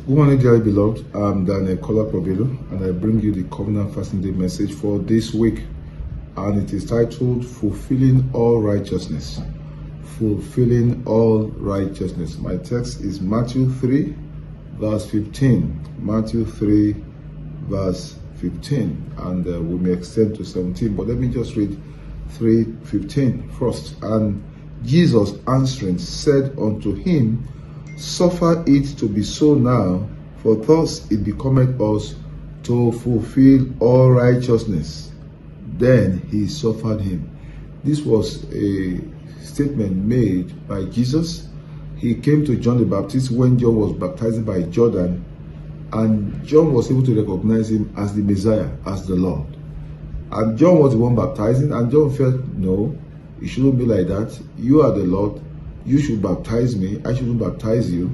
Good morning, dear beloved. I'm Daniel Kola Probelo, and I bring you the Covenant Fasting Day message for this week. And it is titled, Fulfilling All Righteousness. Fulfilling All Righteousness. My text is Matthew 3, verse 15. Matthew 3, verse 15. And we may extend to 17, but let me just read 3:15 first. And Jesus answering said unto him, Suffer it to be so now, for thus it becometh us to fulfill all righteousness. Then he suffered him. This was a statement made by Jesus. He came to John the Baptist when John was baptizing by Jordan, and John was able to recognize him as the Messiah, as the Lord. And John was the one baptizing, and John felt, no, it shouldn't be like that. You are the Lord. You should baptize me. I shouldn't baptize you.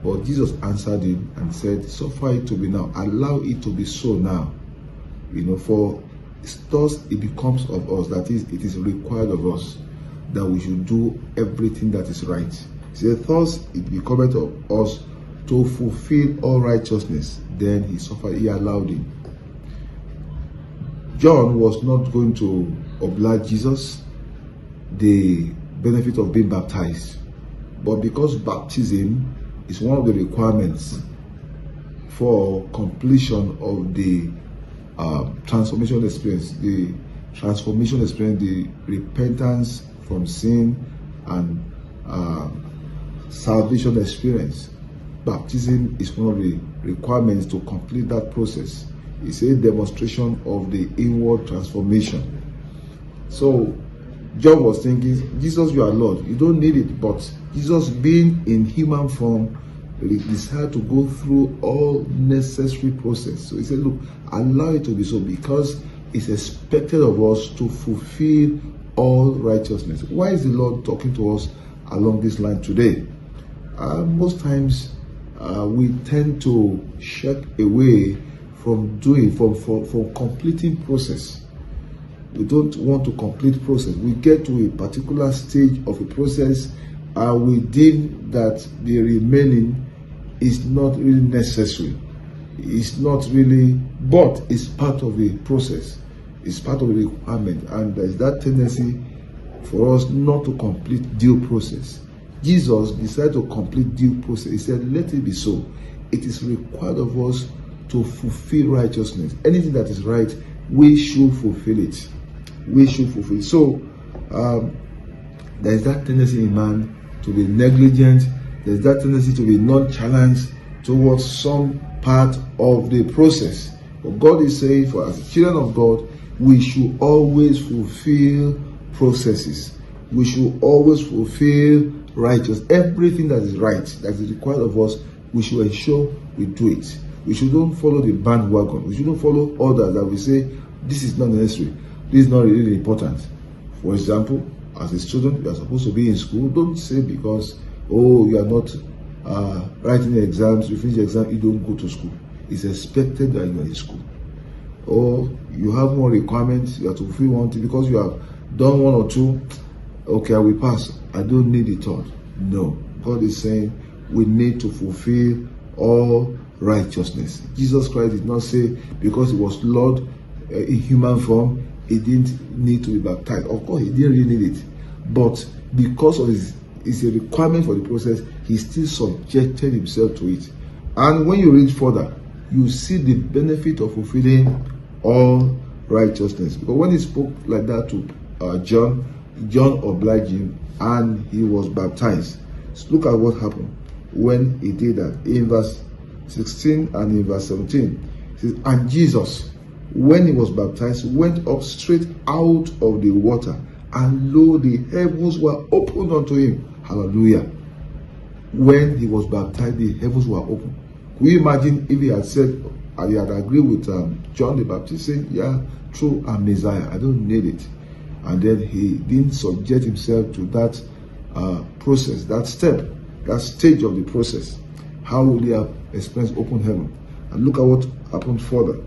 But Jesus answered him and said, Suffer it to be now. Allow it to be so now. For thus it becomes of us. That is, it is required of us that we should do everything that is right. He said, Thus it becometh of us to fulfill all righteousness. Then he suffered. He allowed him. John was not going to oblige Jesus the benefit of being baptized, but because baptism is one of the requirements for completion of the transformation experience, the repentance from sin and salvation experience. Baptism is one of the requirements to complete that process. It's a demonstration of the inward transformation. So John was thinking, Jesus, you are Lord. You don't need it. But Jesus, being in human form, decided to go through all necessary process. So he said, look, allow it to be so, because it's expected of us to fulfill all righteousness. Why is the Lord talking to us along this line today? Most times we tend to shirk away from completing process. We don't want to complete process. We get to a particular stage of a process and we deem that the remaining is not really necessary. It's not really, but it's part of the process. It's part of the requirement. And there's that tendency for us not to complete due process. Jesus decided to complete due process. He said, let it be so. It is required of us to fulfill righteousness. Anything that is right, we should fulfill it. We should fulfill it. So there is that tendency in man to be negligent. There's that tendency to be nonchalant towards some part of the process. But God is saying, for as children of God, we should always fulfill processes. We should always fulfill righteousness. Everything that is right, that is required of us, we should ensure we do it. We shouldn't follow the bandwagon. We shouldn't follow others that we say, this is not necessary. This is not really important. For example, as a student, you are supposed to be in school. Don't say because, you are not writing the exams, you finish the exam, you don't go to school. It's expected that you are in school. Or you have more requirements, you have to fulfill one thing because you have done one or two. Okay, I will pass. I don't need the third. No. God is saying we need to fulfill all righteousness. Jesus Christ did not say because he was Lord in human form, he didn't need to be baptized. Of course, he didn't really need it. But because of it's a requirement for the process, he still subjected himself to it. And when you read further, you see the benefit of fulfilling all righteousness. Because when he spoke like that to John obliged him and he was baptized. So look at what happened when he did that. In verse 16 and in verse 17, it says, and Jesus, when he was baptized, went up straight out of the water, and lo, the heavens were opened unto him. Hallelujah. When he was baptized, the heavens were open. Can you imagine if he had said, he had agreed with John the Baptist, saying, yeah, true, I'm Messiah, I don't need it. And then he didn't subject himself to that process, that step, that stage of the process. How would he have experienced open heaven? And look at what happened further.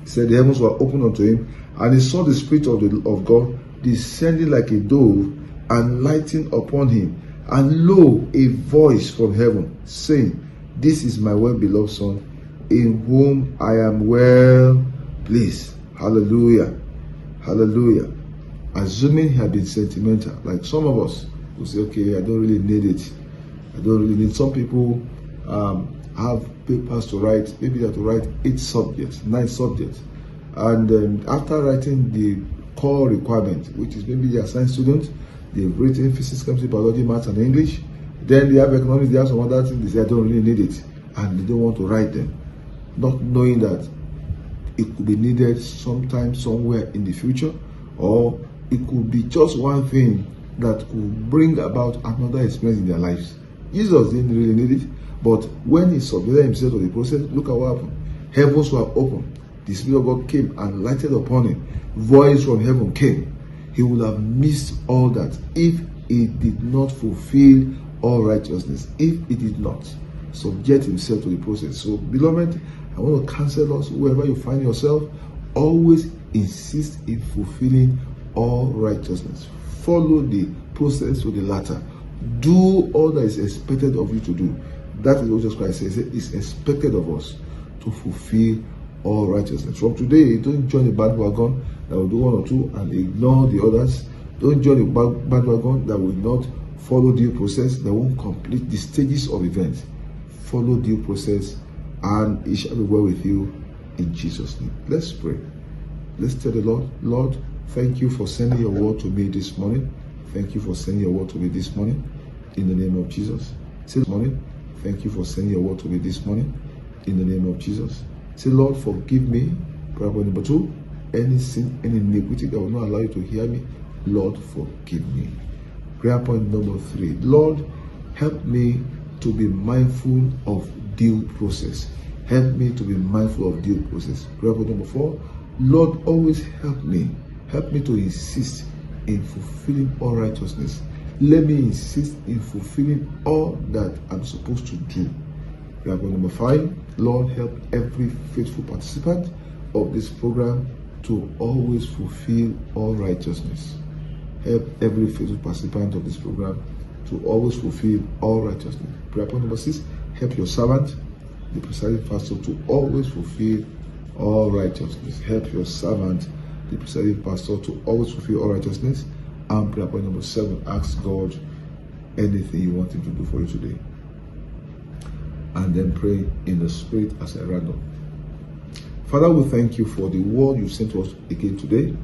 He said the heavens were opened unto him, and he saw the Spirit of God descending like a dove and lighting upon him. And lo, a voice from heaven saying, This is my well-beloved Son, in whom I am well pleased. Hallelujah. Hallelujah. Assuming he had been sentimental, like some of us who say, okay, I don't really need it. I don't really need. Some people have papers to write. Maybe they have to write 8 subjects, 9 subjects. And after writing the core requirement, which is maybe they are science students, they've written physics, chemistry, biology, maths, and English. Then they have economics, they have some other things, they say, I don't really need it. And they don't want to write them. Not knowing that it could be needed sometime, somewhere in the future, or it could be just one thing that could bring about another experience in their lives. Jesus didn't really need it, but when he submitted himself to the process, look at what happened. Heavens were open. The Spirit of God came and lighted upon him. Voice from heaven came. He would have missed all that if he did not fulfill all righteousness, if he did not subject himself to the process. So, beloved, I want to counsel us, wherever you find yourself, always insist in fulfilling all righteousness. Follow the process to the latter. Do all that is expected of you to do. That is what Jesus Christ says. It's expected of us to fulfill all righteousness. From today, don't join the bandwagon that will do one or two and ignore the others. Don't join the bandwagon that will not follow due process, that won't complete the stages of events. Follow due process, and it shall be well with you in Jesus' name. Let's pray. Let's tell the Lord, Lord, thank you for sending your word to me this morning. Thank you for sending your word to me this morning. In the name of Jesus. Say this morning, thank you for sending your word to me this morning. In the name of Jesus. Say, Lord, forgive me. Prayer point number 2. Any sin, any iniquity that will not allow you to hear me, Lord, forgive me. Prayer point number 3. Lord, help me to be mindful of due process. Help me to be mindful of due process. Prayer point number 4. Lord, always help me. Help me to insist in fulfilling all righteousness. Let me insist in fulfilling all that I'm supposed to do. Prayer point number 5. Lord, help every faithful participant of this program to always fulfill all righteousness. Help every faithful participant of this program to always fulfill all righteousness. Prayer point number 6. Help your servant, the presiding pastor, to always fulfill all righteousness. Help your servant, the presiding pastor, to always fulfill all righteousness. And prayer point number 7. Ask God anything you want him to do for you today. And then pray in the Spirit as I round up. Father, we thank you for the word you sent to us again today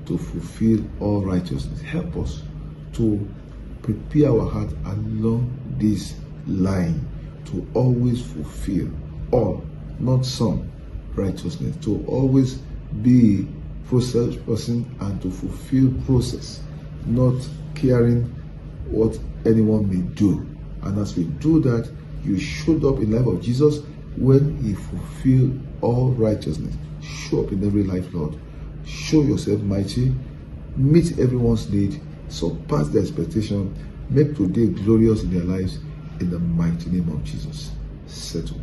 to fulfill all righteousness. Help us to prepare our heart along this line to always fulfill all, not some, righteousness. To always be process person and to fulfill process, not caring what anyone may do. And as we do that, you showed up in the life of Jesus when he fulfilled all righteousness. Show up in every life, Lord. Show yourself mighty. Meet everyone's need. Surpass their expectation. Make today glorious in their lives. In the mighty name of Jesus. Settle.